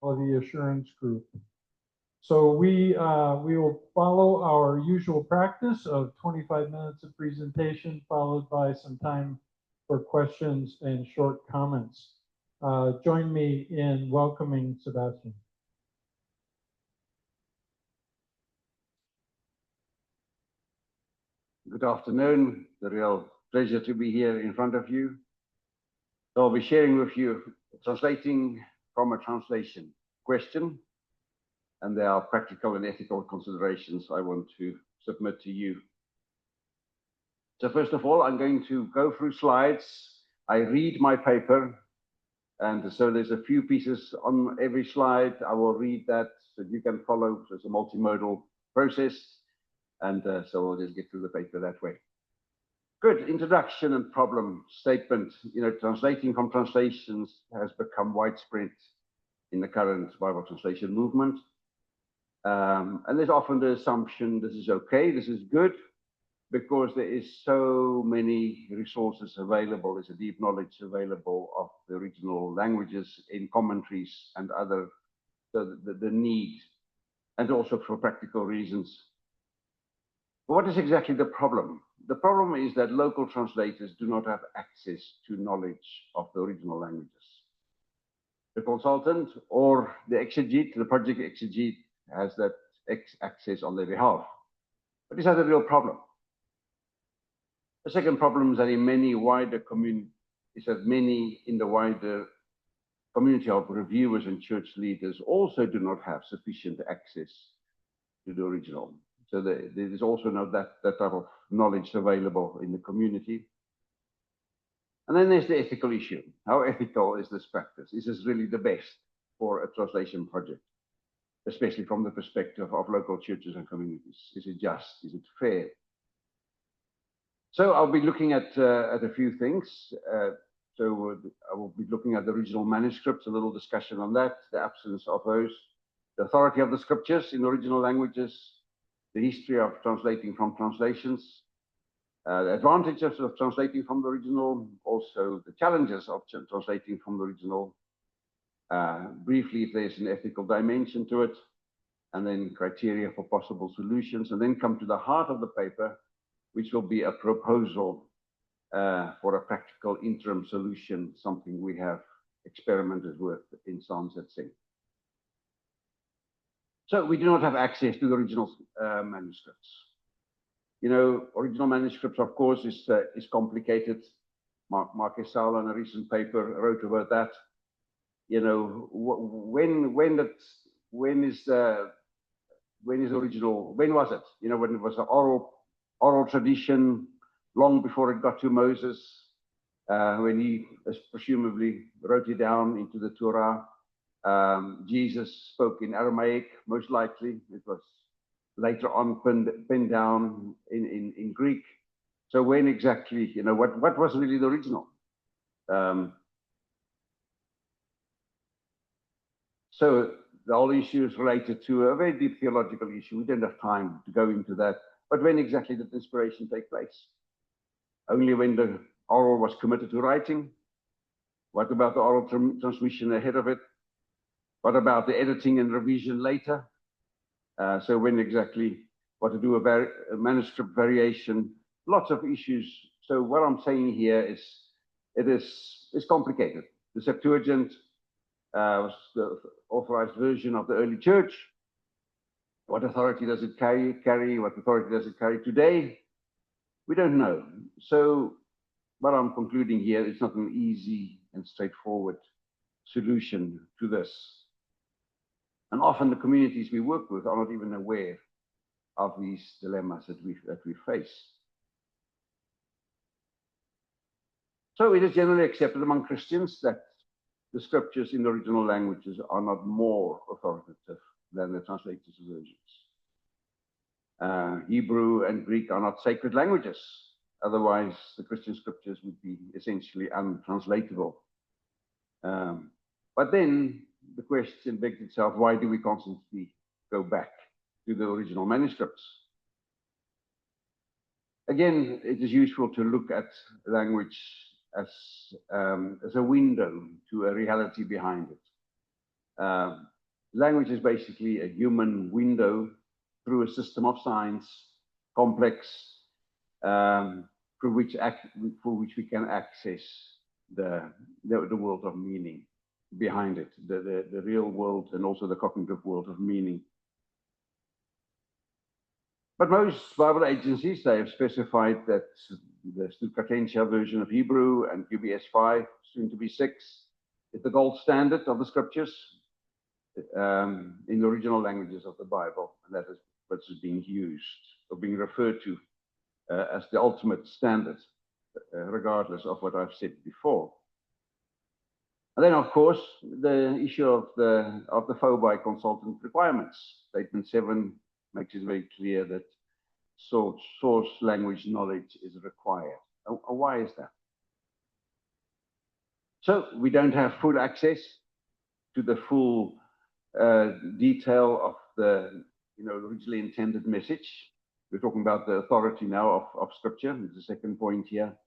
or the assurance group. So we will follow our usual practice of 25 minutes of presentation, followed by some time for questions and short comments. Join me in welcoming Sebastian. Good afternoon. It's a real pleasure to be here in front of you. So I'll be sharing with you translating from a translation question, and there are practical and ethical considerations I want to submit to you. So first of all, I'm going to go through slides. I read my paper, and so there's a few pieces on every slide. I will read that so you can follow. So it's a multimodal process, and so we'll just get through the paper that way. Good introduction and problem statement. You know, translating from translations has become widespread in the current Bible translation movement. And there's often the assumption this is okay, this is good, because there is so many resources available, there's a deep knowledge available of the original languages in commentaries and other, so the need, and also for practical reasons. But what is exactly the problem? The problem is that local translators do not have access to knowledge of the original languages. The consultant or the exegete, the project exegete, has that access on their behalf. But is that a real problem? The second problem is that in many wider communities, is that many in the wider community of reviewers and church leaders also do not have sufficient access to the original. So there is also not that type of knowledge available in the community. And then there's the ethical issue. How ethical is this practice? Is this really the best for a translation project, especially from the perspective of local churches and communities? Is it just? Is it fair? So I'll be looking at a few things. So I will be looking at the original manuscripts, a little discussion on that, the absence of those, the authority of the scriptures in original languages, the history of translating from translations, the advantages of translating from the original, also the challenges of translating from the original, briefly if there's an ethical dimension to it, and then criteria for possible solutions, and then come to the heart of the paper, which will be a proposal for a practical interim solution, something we have experimented with in Sunset Sing. So we do not have access to the original manuscripts. You know, original manuscripts, of course, is complicated. Mark Esau, in a recent paper, wrote about that. You know, when is original? When was it? You know, when it was an oral tradition, long before it got to Moses, when he presumably wrote it down into the Torah. Jesus spoke in Aramaic, most likely. It was later on pinned down in Greek. So when exactly, you know, what was really the original? So the whole issue is related to a very deep theological issue. We don't have time to go into that. But when exactly did inspiration take place? Only when the oral was committed to writing? What about the oral transmission ahead of it? What about the editing and revision later? So when exactly, what to do about a manuscript variation? Lots of issues. So what I'm saying here is, it's complicated. The Septuagint was the authorized version of the early church. What authority does it carry? What authority does it carry today? We don't know. So what I'm concluding here is not an easy and straightforward solution to this. And often the communities we work with are not even aware of these dilemmas that we face. So it is generally accepted among Christians that the scriptures in the original languages are not more authoritative than the translated versions. Hebrew and Greek are not sacred languages. Otherwise, the Christian scriptures would be essentially untranslatable. But then the question begs itself, why do we constantly go back to the original manuscripts? Again, it is useful to look at language as a window to a reality behind it. Language is basically a human window through a system of science, complex, through which we can access the world of meaning behind it, the real world and also the cognitive world of meaning. But most Bible agencies, they have specified that the Stuttgartensia version of Hebrew and UBS 5, soon to be 6, is the gold standard of the scriptures in the original languages of the Bible. And that is what's being used or being referred to as the ultimate standard, regardless of what I've said before. And then, of course, the issue of the FOBI consultant requirements. Statement 7 makes it very clear that source language knowledge is required. Why is that? So we don't have full access to the full detail of the originally intended message. We're talking about the authority now of Scripture. It's the second point here.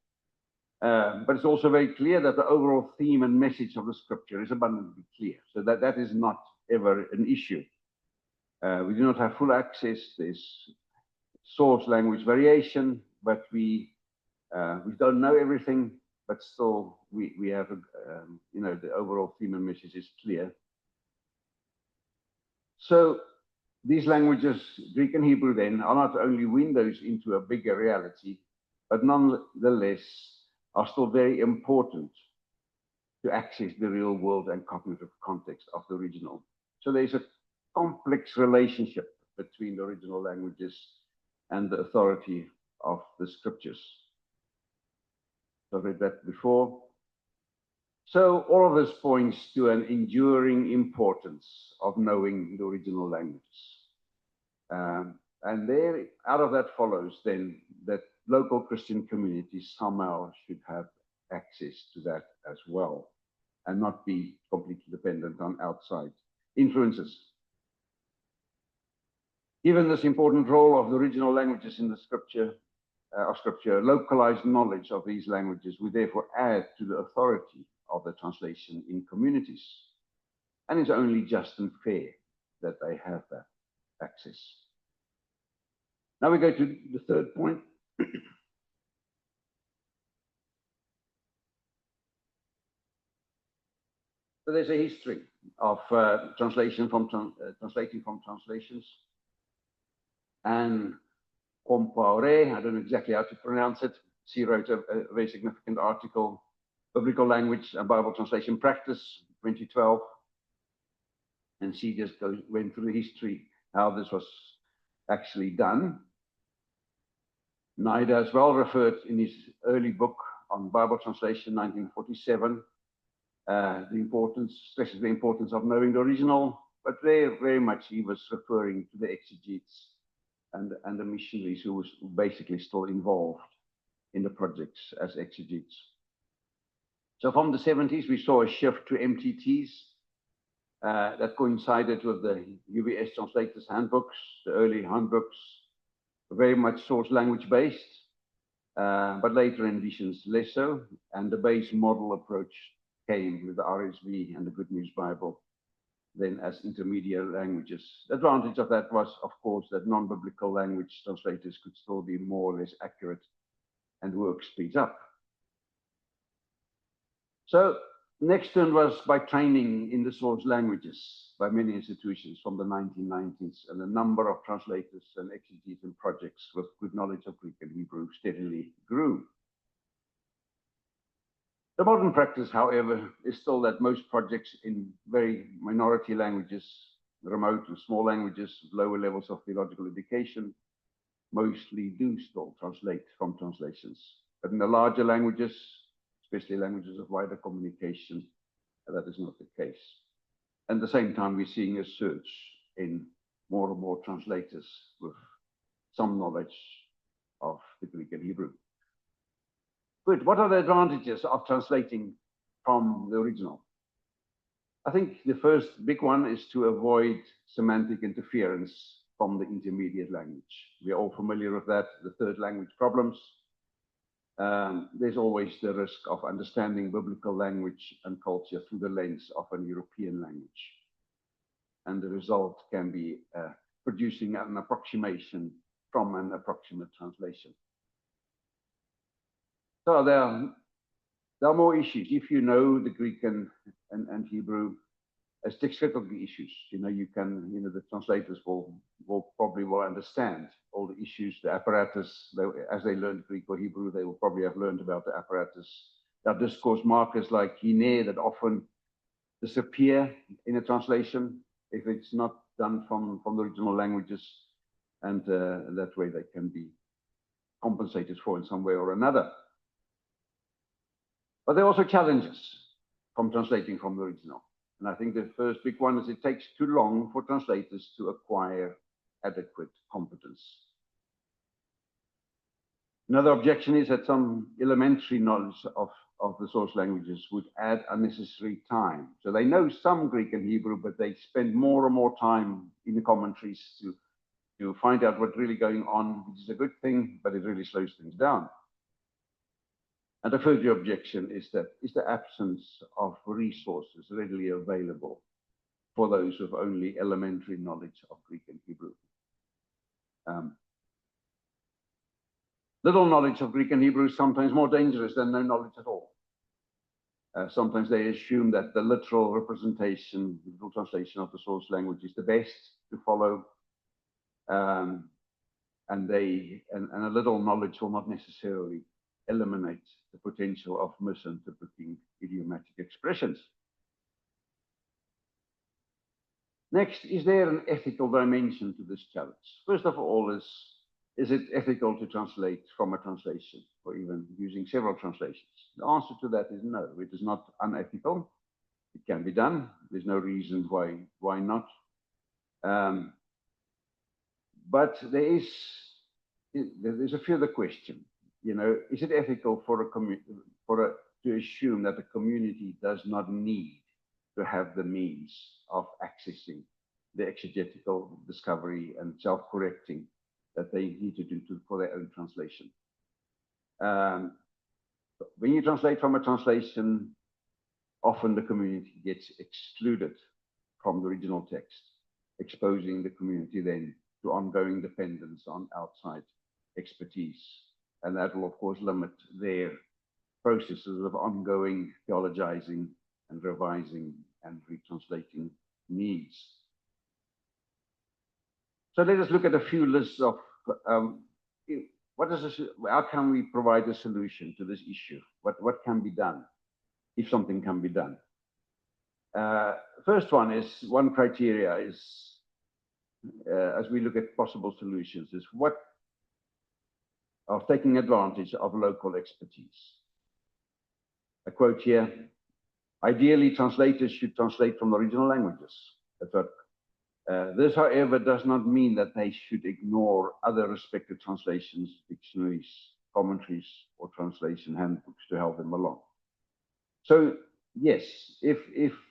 But it's also very clear that the overall theme and message of the Scripture is abundantly clear. So that is not ever an issue. We do not have full access. There's source language variation, but we don't know everything. But still, we have the overall theme and message is clear. So these languages, Greek and Hebrew, then, are not only windows into a bigger reality, but nonetheless are still very important to access the real world and cognitive context of the original. So there's a complex relationship between the original languages and the authority of the scriptures. So I've read that before. So all of this points to an enduring importance of knowing the original languages. And there, out of that follows then that local Christian communities somehow should have access to that as well and not be completely dependent on outside influences. Given this important role of the original languages in the scripture, localized knowledge of these languages would therefore add to the authority of the translation in communities. And it's only just and fair that they have that access. Now we go to the third point. So there's a history of translating from translations. And Compaore, I don't know exactly how to pronounce it. She wrote a very significant article, Biblical Language and Bible Translation Practice, 2012. And she just went through the history, how this was actually done. Naida as well referred in his early book on Bible translation, 1947, stresses the importance of knowing the original, but very much he was referring to the exegetes and the missionaries who was basically still involved in the projects as exegetes. So from the 70s, we saw a shift to MTTs that coincided with the UBS translators handbooks, the early handbooks, very much source language based, but later editions less so, and the base model approach came with the RSV and the Good News Bible then as intermediate languages. The advantage of that was, of course, that non-biblical language translators could still be more or less accurate and work speeds up. So next turn was by training in the source languages by many institutions from the 1990s, and a number of translators and exegetes and projects with good knowledge of Greek and Hebrew steadily grew. The modern practice, however, is still that most projects in very minority languages, remote and small languages, lower levels of theological education, mostly do still translate from translations. But in the larger languages, especially languages of wider communication, that is not the case. And at the same time, we're seeing a surge in more and more translators with some knowledge of the Greek and Hebrew. Good. What are the advantages of translating from the original? I think the first big one is to avoid semantic interference from the intermediate language. We are all familiar with that, the third language problems. There's always the risk of understanding biblical language and culture through the lens of an European language. and the result can be producing an approximation from an approximate translation. So there are more issues. If you know the Greek and Hebrew as text-critical issues, the translators will probably understand all the issues, the apparatus. As they learned Greek or Hebrew, they will probably have learned about the apparatus. There are discourse markers like hine that often disappear in a translation if it's not done from the original languages, and that way they can be compensated for in some way or another. But there are also challenges from translating from the original. And I think the first big one is it takes too long for translators to acquire adequate competence. Another objection is that some elementary knowledge of the source languages would add unnecessary time. So they know some Greek and Hebrew, but they spend more and more time in the commentaries to find out what's really going on, which is a good thing, but it really slows things down. And the further objection is the absence of resources readily available for those with only elementary knowledge of Greek and Hebrew. Little knowledge of Greek and Hebrew is sometimes more dangerous than no knowledge at all. Sometimes they assume that the literal representation, the literal translation of the source language is the best to follow, and a little knowledge will not necessarily eliminate the potential of misinterpreting idiomatic expressions. Next, is there an ethical dimension to this challenge? First of all, is it ethical to translate from a translation, or even using several translations? The answer to that is no. It is not unethical. It can be done. There's no reason why not. But there's a further question. Is it ethical to assume that the community does not need to have the means of accessing the exegetical discovery and self-correcting that they need to do for their own translation? When you translate from a translation, often the community gets excluded from the original text, exposing the community then to ongoing dependence on outside expertise. And that will, of course, limit their processes of ongoing theologizing and revising and retranslating needs. So let us look at a few lists of how can we provide a solution to this issue? What can be done, if something can be done? First one criteria is, as we look at possible solutions, is of taking advantage of local expertise. A quote here: ideally, translators should translate from the original languages. That's what. This, however, does not mean that they should ignore other respected translations, dictionaries, commentaries, or translation handbooks to help them along. So, yes, if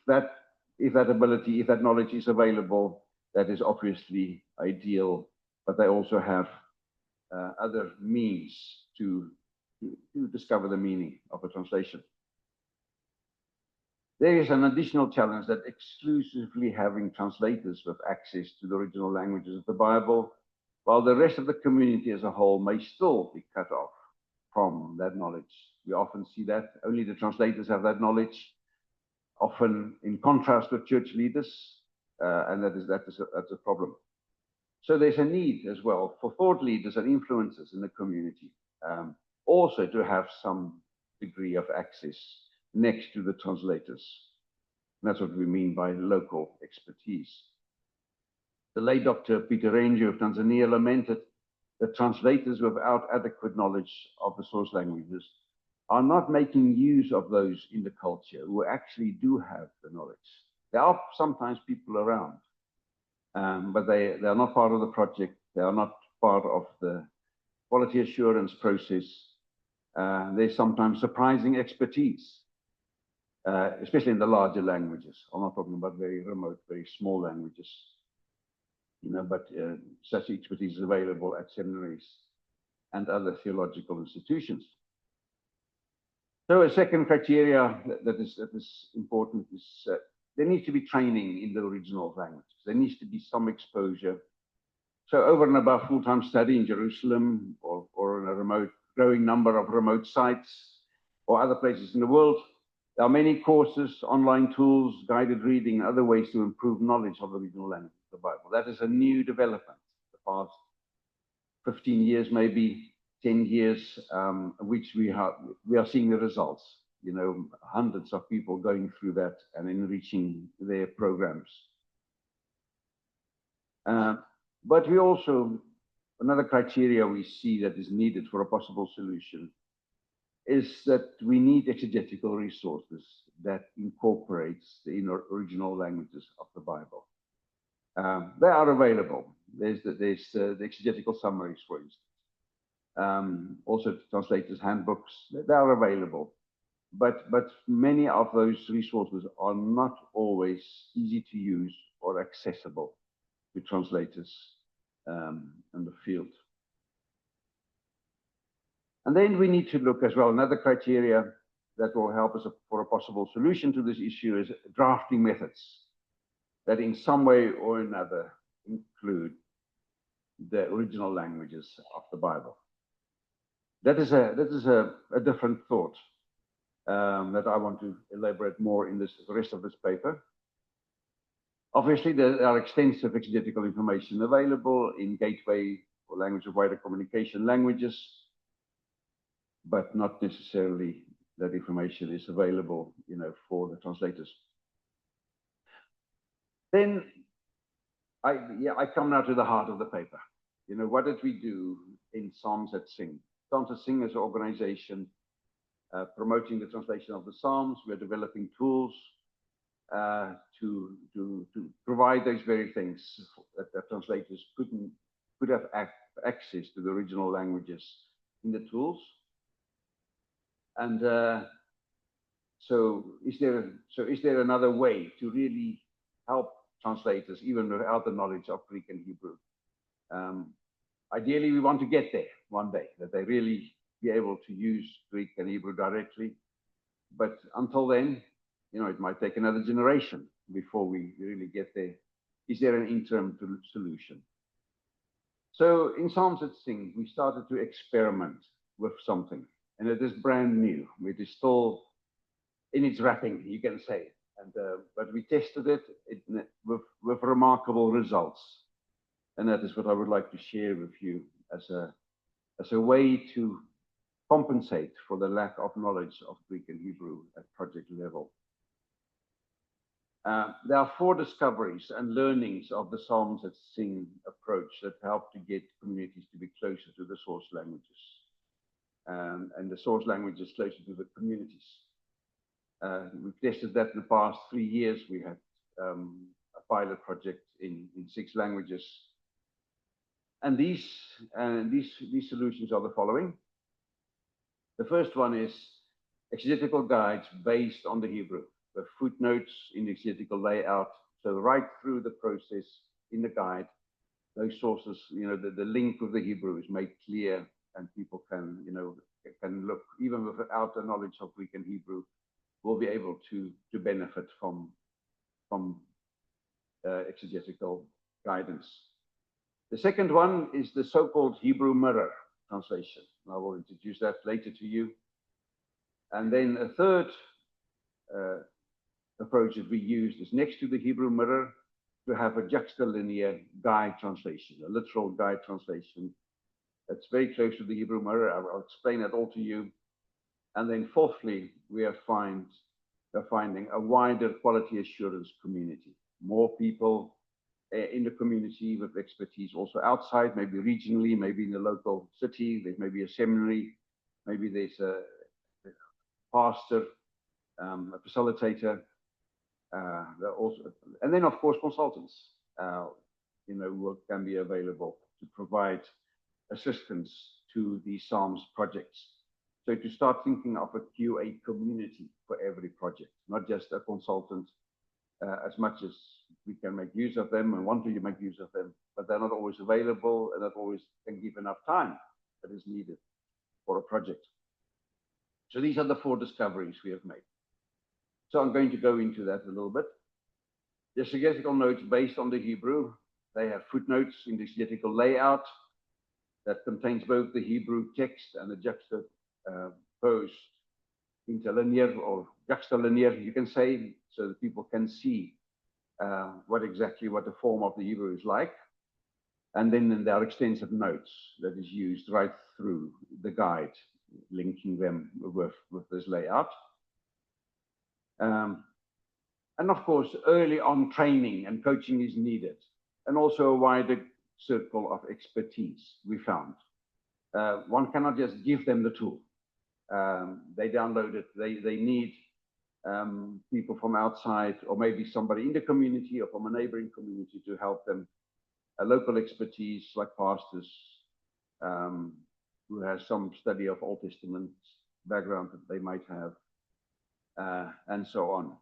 that ability, if that knowledge is available, that is obviously ideal, but they also have other means to discover the meaning of a translation. There is an additional challenge that exclusively having translators with access to the original languages of the Bible, while the rest of the community as a whole may still be cut off from that knowledge. We often see that only the translators have that knowledge, often in contrast with church leaders, and that's a problem. So there's a need as well for thought leaders and influencers in the community, also to have some degree of access next to the translators. And that's what we mean by local expertise. The late Dr. Peter Renju of Tanzania lamented that translators without adequate knowledge of the source languages are not making use of those in the culture who actually do have the knowledge. There are sometimes people around, but they are not part of the project. They are not part of the quality assurance process. There's sometimes surprising expertise, especially in the larger languages. I'm not talking about very remote, very small languages, but such expertise is available at seminaries and other theological institutions. So a second criteria that is important is there needs to be training in the original language. There needs to be some exposure. So over and above full-time study in Jerusalem or in a remote, growing number of remote sites or other places in the world, there are many courses, online tools, guided reading, other ways to improve knowledge of the original language of the Bible. That is a new development. The past 15 years, maybe 10 years, which we are seeing the results. You know, hundreds of people going through that and enriching their programs. But we also, another criteria we see that is needed for a possible solution is that we need exegetical resources that incorporates the original languages of the Bible. They are available. There's the exegetical summaries, for instance. Also translators' handbooks, they are available. But many of those resources are not always easy to use or accessible to translators in the field. And then we need to look as well, another criteria that will help us for a possible solution to this issue is drafting methods that in some way or another include the original languages of the Bible. That is a different thought that I want to elaborate more in the rest of this paper. Obviously, there are extensive exegetical information available in Gateway for Language of Wider Communication languages, but not necessarily that information is available, you know, for the translators. Then I come now to the heart of the paper. You know, what did we do in Psalms at Sing? Psalms at Sing is an organization promoting the translation of the Psalms. We're developing tools to provide those very things that translators could have access to the original languages in the tools. And so is there another way to really help translators even without the knowledge of Greek and Hebrew? Ideally, we want to get there one day, that they really be able to use Greek and Hebrew directly. But until then, you know, it might take another generation before we really get there. Is there an interim solution? So in Psalms at Sing, we started to experiment with something, and it is brand new. It is still in its wrapping, you can say. And but we tested it with remarkable results, and that is what I would like to share with you as a way to compensate for the lack of knowledge of Greek and Hebrew at project level. There are 4 discoveries and learnings of the Psalms at Sing approach that help to get communities to be closer to the source languages, and the source languages closer to the communities. We've tested that in the past 3 years. We had a pilot project in 6 languages. And these solutions are the following. The first one is exegetical guides based on the Hebrew, with footnotes in the exegetical layout. So right through the process in the guide, those sources, you know, the link with the Hebrew is made clear, and people can, you know, can look, even without the knowledge of Greek and Hebrew, will be able to benefit from exegetical guidance. The second one is the so-called Hebrew mirror translation. I will introduce that later to you. And then a third approach that we used is next to the Hebrew mirror to have a juxtalinear guide translation, a literal guide translation that's very close to the Hebrew mirror. I'll explain that all to you. And then fourthly, we are finding a wider quality assurance community, more people in the community with expertise also outside, maybe regionally, maybe in the local city. There's maybe a seminary, maybe there's a pastor, a facilitator, also, and then of course consultants, you know, who can be available to provide assistance to these Psalms projects. So to start thinking of a QA community for every project, not just a consultant, as much as we can make use of them and want to make use of them, but they're not always available and not always can give enough time that is needed for a project. So these are the 4 discoveries we have made. So I'm going to go into that a little bit. The exegetical notes based on the Hebrew, they have footnotes in the exegetical layout that contains both the Hebrew text and the juxtaposed interlinear or juxtalinear, you can say, so that people can see what the form of the Hebrew is like. And then there are extensive notes that is used right through the guide, linking them with this layout. And of course, early on training and coaching is needed, and also a wider circle of expertise we found. One cannot just give them the tool. They download it. They need people from outside, or maybe somebody in the community or from a neighboring community to help them. A local expertise like pastors who has some study of Old Testament background that they might have, and so on.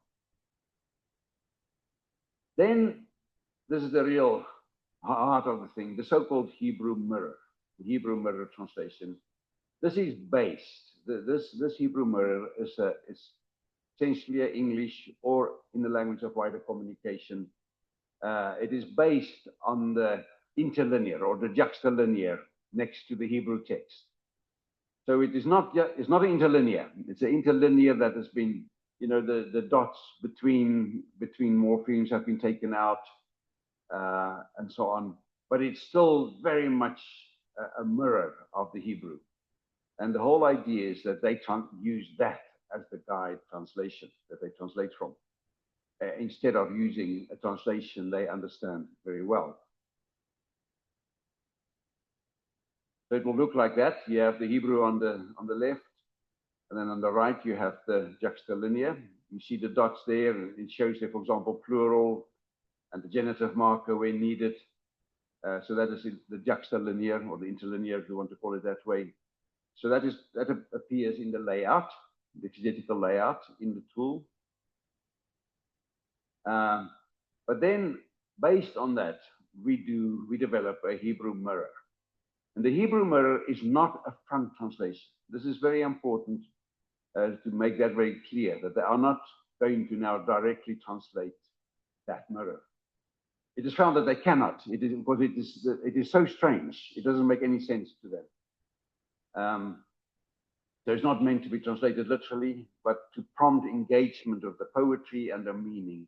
Then this is the real heart of the thing, the so-called Hebrew mirror, the Hebrew mirror translation. This is based, this Hebrew mirror is essentially English, or in the language of wider communication, it is based on the interlinear or the juxtalinear next to the Hebrew text. So it's not interlinear. It's an interlinear that has been, the dots between morphemes have been taken out, and so on. But it's still very much a mirror of the Hebrew. And the whole idea is that they use that as the guide translation that they translate from, instead of using a translation they understand very well. So it will look like that. You have the Hebrew on the left, and then on the right you have the juxtalinear. You see the dots there. It shows there, for example, plural and the genitive marker when needed. So that is the juxtalinear, or the interlinear, if you want to call it that way. So that appears in the layout, the exegetical layout in the tool. But then, based on that, we develop a Hebrew mirror. And the Hebrew mirror is not a front translation. This is very important to make that very clear, that they are not going to now directly translate that mirror. It is found that they cannot, because it is so strange. It doesn't make any sense to them. So it's not meant to be translated literally, but to prompt engagement of the poetry and the meaning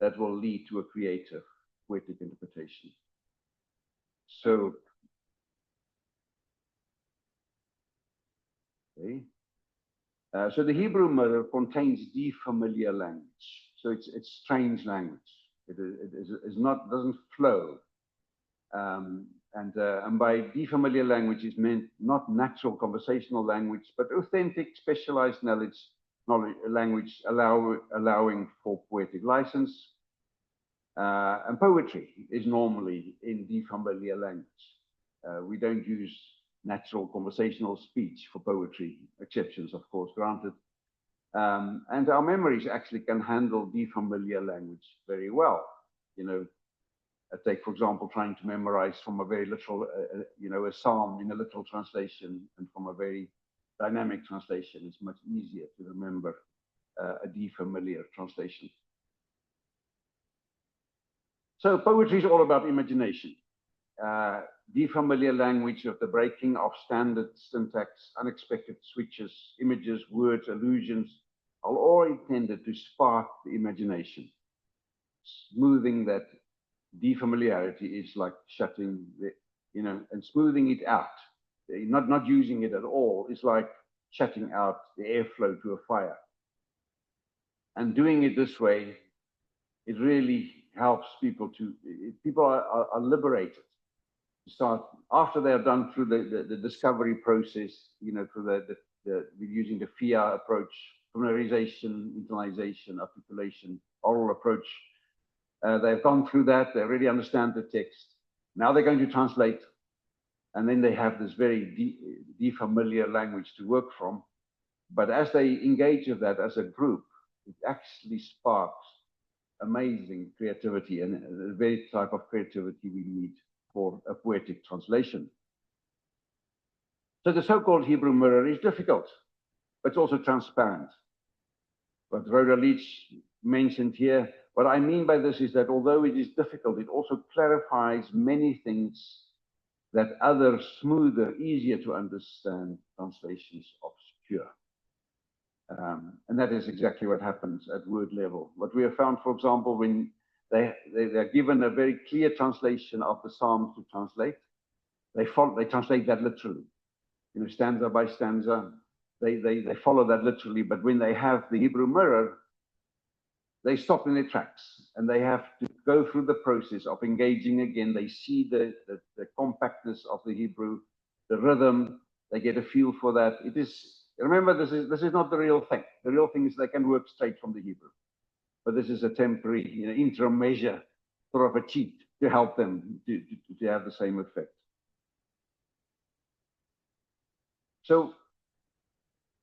that will lead to a creative poetic interpretation. So, okay. So the Hebrew mirror contains defamiliar language. So it's strange language. It doesn't flow. And by defamiliar language is meant not natural conversational language, but authentic, specialized language allowing for poetic license. And poetry is normally in defamiliar language. We don't use natural conversational speech for poetry, exceptions, of course, granted. And our memories actually can handle defamiliar language very well. Take, for example, trying to memorize from a very literal, a psalm in a literal translation, and from a very dynamic translation. It's much easier to remember a defamiliar translation. So poetry is all about imagination. Defamiliar language of the breaking of standard syntax, unexpected switches, images, words, allusions, are all intended to spark the imagination. Smoothing that defamiliarity is like shutting and smoothing it out. Not using it at all is like shutting out the airflow to a fire. And doing it this way, it really helps people are liberated to start, after they are done through the discovery process, through using the FIA approach, familiarization, internalization, articulation, oral approach. They've gone through that, they already understand the text. Now they're going to translate, and then they have this very defamiliar language to work from. But as they engage with that as a group, it actually sparks amazing creativity, and the very type of creativity we need for a poetic translation. So the so-called Hebrew mirror is difficult, but it's also transparent. What Rhoda Leach mentioned here, What I mean by this is that although it is difficult, it also clarifies many things that other smoother, easier to understand translations obscure. And that is exactly what happens at word level. What we have found, for example, when they're given a very clear translation of the Psalms to translate, they translate that literally, stanza by stanza. They follow that literally, but when they have the Hebrew mirror, they stop in their tracks and they have to go through the process of engaging again. They see the compactness of the Hebrew, the rhythm. They get a feel for that. It is, remember, this is not the real thing. The real thing is they can work straight from the Hebrew, but this is a temporary, interim measure, sort of a cheat to help them to have the same effect. So,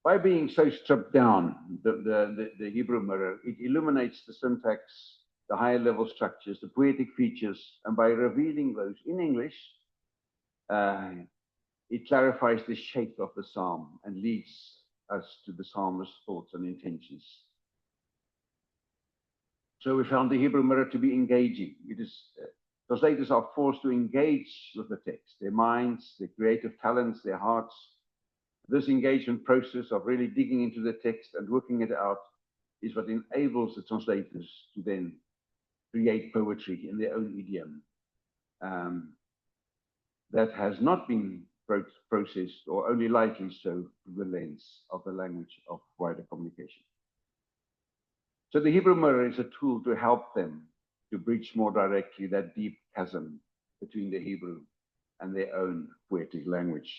by being so stripped down, the Hebrew mirror, it illuminates the syntax, the higher level structures, the poetic features, and by revealing those in English, it clarifies the shape of the psalm and leads us to the psalmist's thoughts and intentions. So we found the Hebrew mirror to be engaging. It is, translators are forced to engage with the text, their minds, their creative talents, their hearts. This engagement process of really digging into the text and working it out is what enables the translators to then create poetry in their own idiom that has not been processed, or only lightly so, through the lens of the language of wider communication. So the Hebrew mirror is a tool to help them to bridge more directly that deep chasm between the Hebrew and their own poetic language.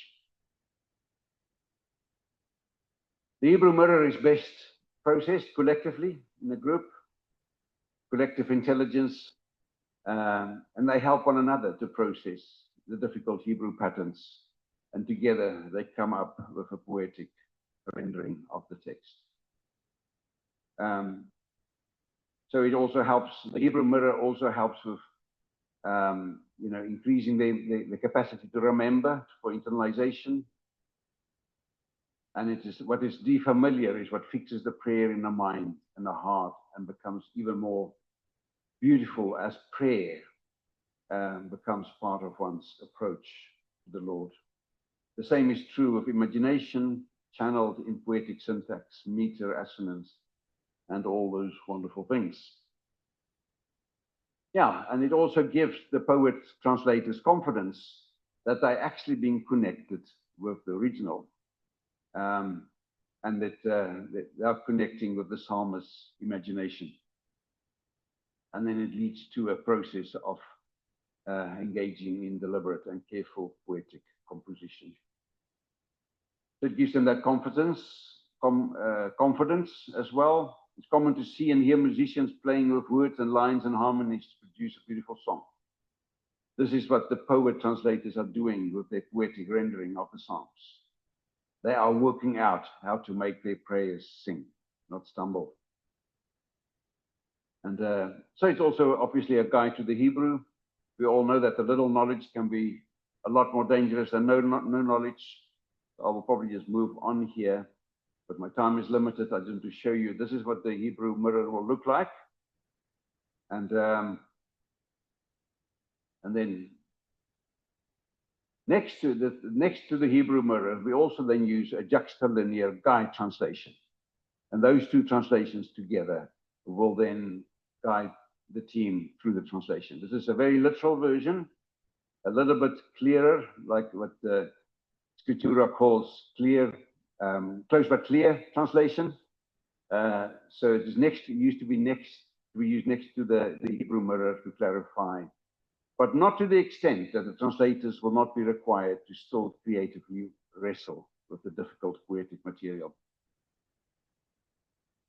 The Hebrew mirror is best processed collectively in a group, collective intelligence, and they help one another to process the difficult Hebrew patterns, and together they come up with a poetic rendering of the text. So it also helps, the Hebrew mirror also helps with increasing the capacity to remember for internalization. And it is what is defamiliar is what fixes the prayer in the mind and the heart and becomes even more beautiful as prayer becomes part of one's approach to the Lord. The same is true of imagination channeled in poetic syntax, meter, assonance, and all those wonderful things. Yeah, and it also gives the poet translators confidence that they're actually being connected with the original. And that they are connecting with the psalmist's imagination. And then it leads to a process of engaging in deliberate and careful poetic composition. So it gives them that confidence as well. It's common to see and hear musicians playing with words and lines and harmonies to produce a beautiful song. This is what the poet translators are doing with their poetic rendering of the Psalms. They are working out how to make their prayers sing, not stumble. And so it's also obviously a guide to the Hebrew. We all know that the little knowledge can be a lot more dangerous than no knowledge. I will probably just move on here, but my time is limited. I just want to show you, this is what the Hebrew mirror will look like. And then next to the Hebrew mirror, we also then use a juxtalinear guide translation. And those two translations together will then guide the team through the translation. This is a very literal version, a little bit clearer, like what the Scriptura calls clear, close but clear translation. So it is we use next to the Hebrew mirror to clarify, but not to the extent that the translators will not be required to still creatively wrestle with the difficult poetic material.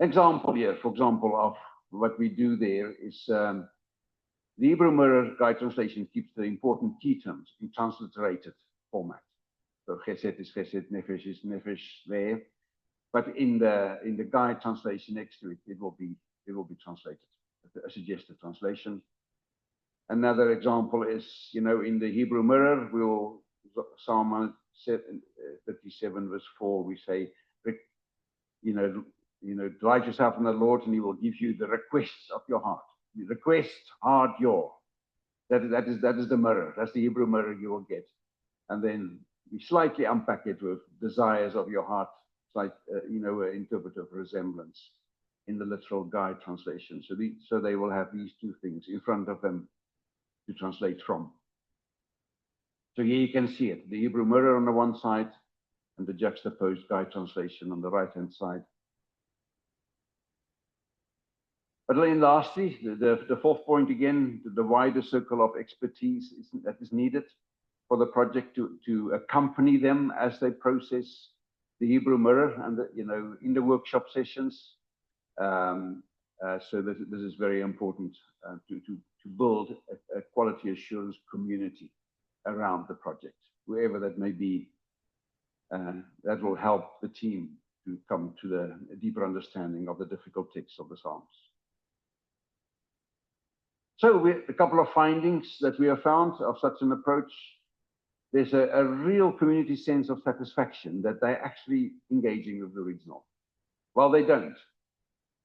Example here, for example, of what we do there is the Hebrew mirror guide translation keeps the important key terms in transliterated format. So chesed is chesed, nefesh is nefesh there, but in the guide translation next to it, it will be translated, a suggested translation. Another example is, in the Hebrew mirror, Psalm 37 verse 4, we say, delight yourself in the Lord and he will give you the requests of your heart. request, heart, your. That is the mirror. That's the Hebrew mirror you will get. And then we slightly unpack it with desires of your heart, like interpretive resemblance in the literal guide translation. So they will have these two things in front of them to translate from. So here you can see it, the Hebrew mirror on the one side and the juxtaposed guide translation on the right-hand side. But then lastly, the fourth point again, the wider circle of expertise that is needed for the project to accompany them as they process the Hebrew mirror and in the workshop sessions. So this is very important to build a quality assurance community around the project, wherever that may be. That will help the team to come to a deeper understanding of the difficult texts of the Psalms. So a couple of findings that we have found of such an approach. There's a real community sense of satisfaction that they're actually engaging with the original. Well, they don't,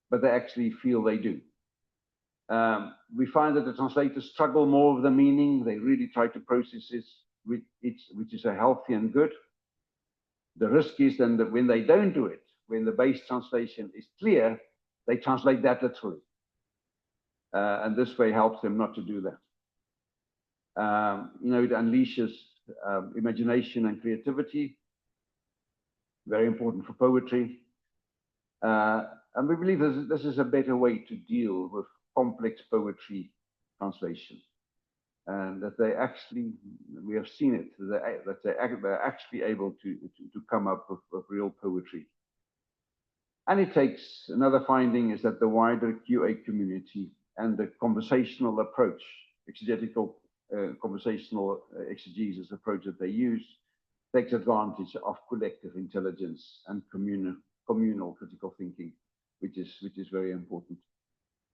but they actually feel they do. We find that the translators struggle more with the meaning. They really try to process it, which is a healthy and good. The risk is then that when they don't do it, when the base translation is clear, they translate that literally. And this way helps them not to do that. It unleashes imagination and creativity, very important for poetry. And we believe this is a better way to deal with complex poetry translation. And that we have seen it, that they're actually able to come up with real poetry. And it takes, another finding is that the wider QA community and the conversational approach, exegetical conversational exegesis approach that they use, takes advantage of collective intelligence and communal critical thinking, which is very important.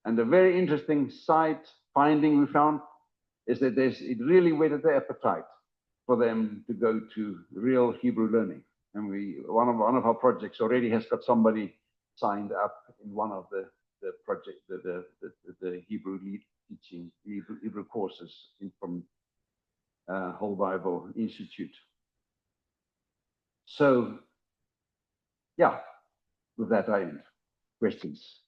And a very interesting side finding we found is that it really whetted their appetite for them to go to real Hebrew learning. And one of our projects already has got somebody signed up in one of the project, the Hebrew lead teaching, Hebrew courses from Whole Bible Institute. So, yeah, with that I end. Questions?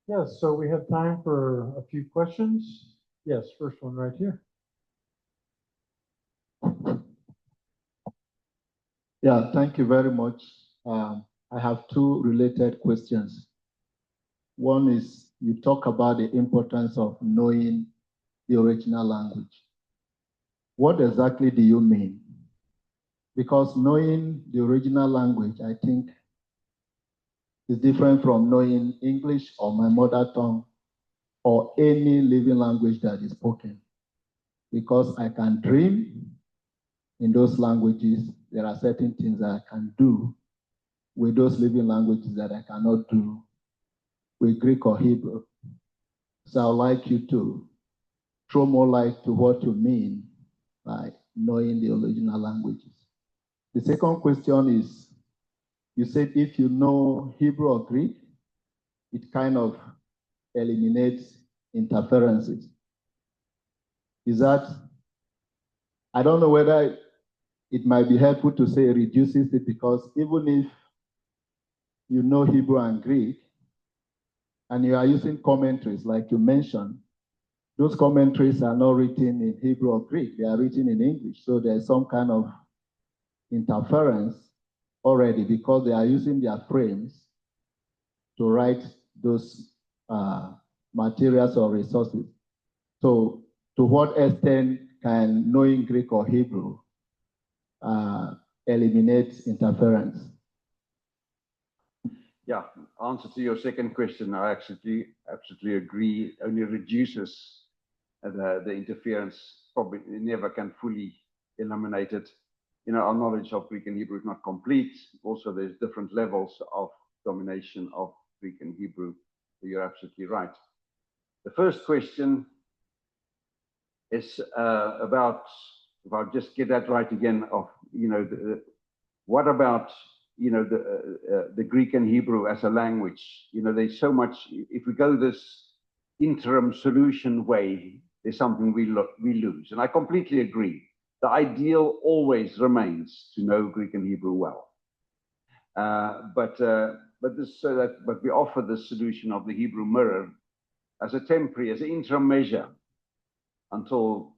Yes, so we have time for a few questions. Yes, first one right here. Yeah, thank you very much. I have two related questions. One is, you talk about the importance of knowing the original language. What exactly do you mean? Because knowing the original language, I think, is different from knowing English or my mother tongue or any living language that is spoken. Because I can dream in those languages, there are certain things that I can do with those living languages that I cannot do with Greek or Hebrew. So I'd like you to throw more light to what you mean by knowing the original languages. The second question is, you said if you know Hebrew or Greek, it kind of eliminates interferences. Is that, I don't know whether it might be helpful to say reduces it, because even if you know Hebrew and Greek, and you are using commentaries like you mentioned, those commentaries are not written in Hebrew or Greek, they are written in English. So there's some kind of interference already because they are using their frames to write those materials or resources. So to what extent can knowing Greek or Hebrew eliminate interference? Yeah, answer to your second question, I absolutely agree. It only reduces the interference, probably never can fully eliminate it. Our knowledge of Greek and Hebrew is not complete. Also, there's different levels of domination of Greek and Hebrew. So you're absolutely right. The first question is about, if I just get that right again, of, what about, the Greek and Hebrew as a language. There's so much. If we go this interim solution way, there's something we lose. And I completely agree. The ideal always remains to know Greek and Hebrew well. But we offer the solution of the Hebrew mirror as a temporary, as an interim measure until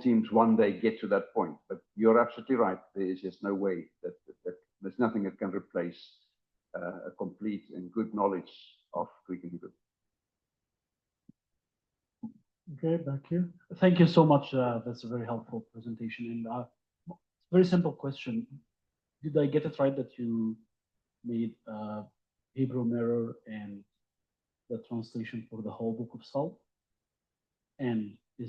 teams one day get to that point. But you're absolutely right. There is just no way that there's nothing that can replace a complete and good knowledge of Greek and Hebrew. Okay, back here. Thank you so much. That's a very helpful presentation. And very simple question. Did I get it right that you made Hebrew mirror and the translation for the whole book of Psalm? And are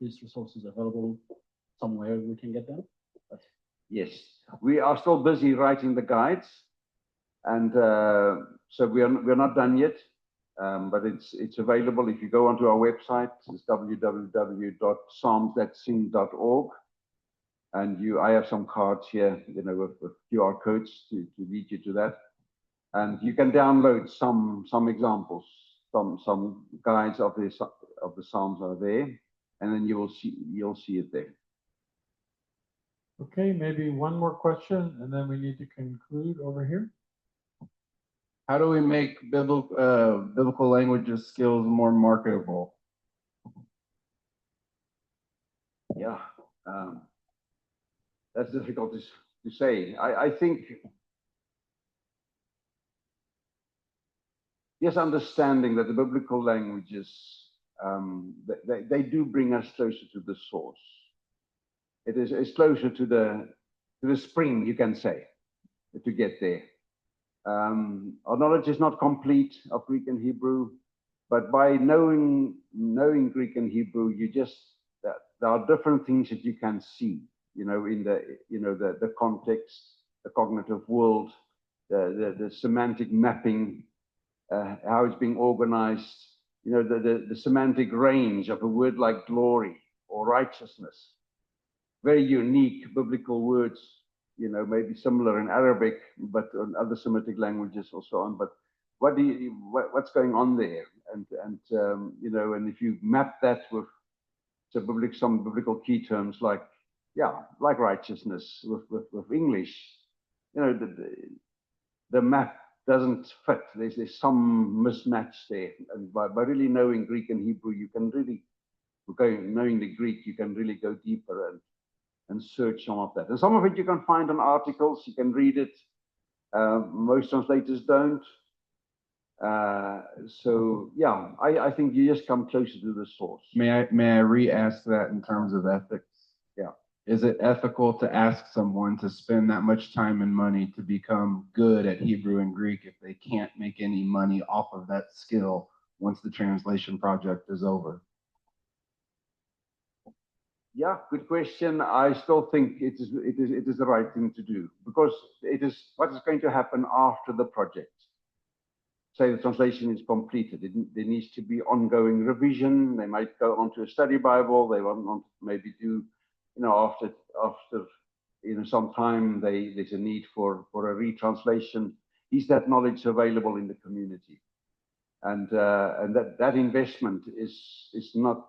these resources available somewhere we can get them? Yes, we are still busy writing the guides, and so we're not done yet. But it's available if you go onto our website. It's www.psalms-that-sing.org, and I have some cards here, with QR codes to lead you to that, and you can download some examples, some guides of the Psalms are there, and then you'll see it there. Okay, maybe one more question, and then we need to conclude over here. How do we make biblical languages skills more marketable? Yeah, that's difficult to say. I think yes, understanding that the biblical languages they do bring us closer to the source. It's closer to the spring, you can say, to get there. Our knowledge is not complete of Greek and Hebrew, but by knowing Greek and Hebrew, there are different things that you can see, in the context, the cognitive world, the semantic mapping, how it's being organized, the semantic range of a word like glory or righteousness. Very unique biblical words, maybe similar in Arabic, but on other Semitic languages or so on. But what's going on there? And if you map that with some biblical key terms like righteousness with English, the map doesn't fit. There's some mismatch there. And by really knowing Greek and Hebrew, you can really, knowing the Greek, you can really go deeper and search some of that. And some of it you can find on articles, you can read it. Most translators don't. So yeah, I think you just come closer to the source. May I re-ask that in terms of ethics? Yeah. Is it ethical to ask someone to spend that much time and money to become good at Hebrew and Greek if they can't make any money off of that skill once the translation project is over? Yeah, good question. I still think it is the right thing to do, because it is what is going to happen after the project. Say the translation is completed. There needs to be ongoing revision. They might go onto a study Bible. They want to maybe do, after some time, there's a need for a retranslation. Is that knowledge available in the community? And that investment is not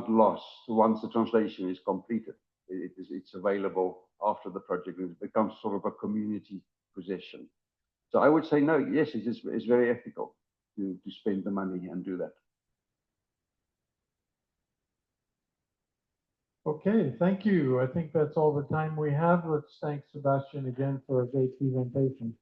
lost once the translation is completed. It's available after the project, and it becomes sort of a community possession. So I would say no. Yes, it's very ethical to spend the money and do that. Okay, thank you. I think that's all the time we have. Let's thank Sebastian again for a great presentation.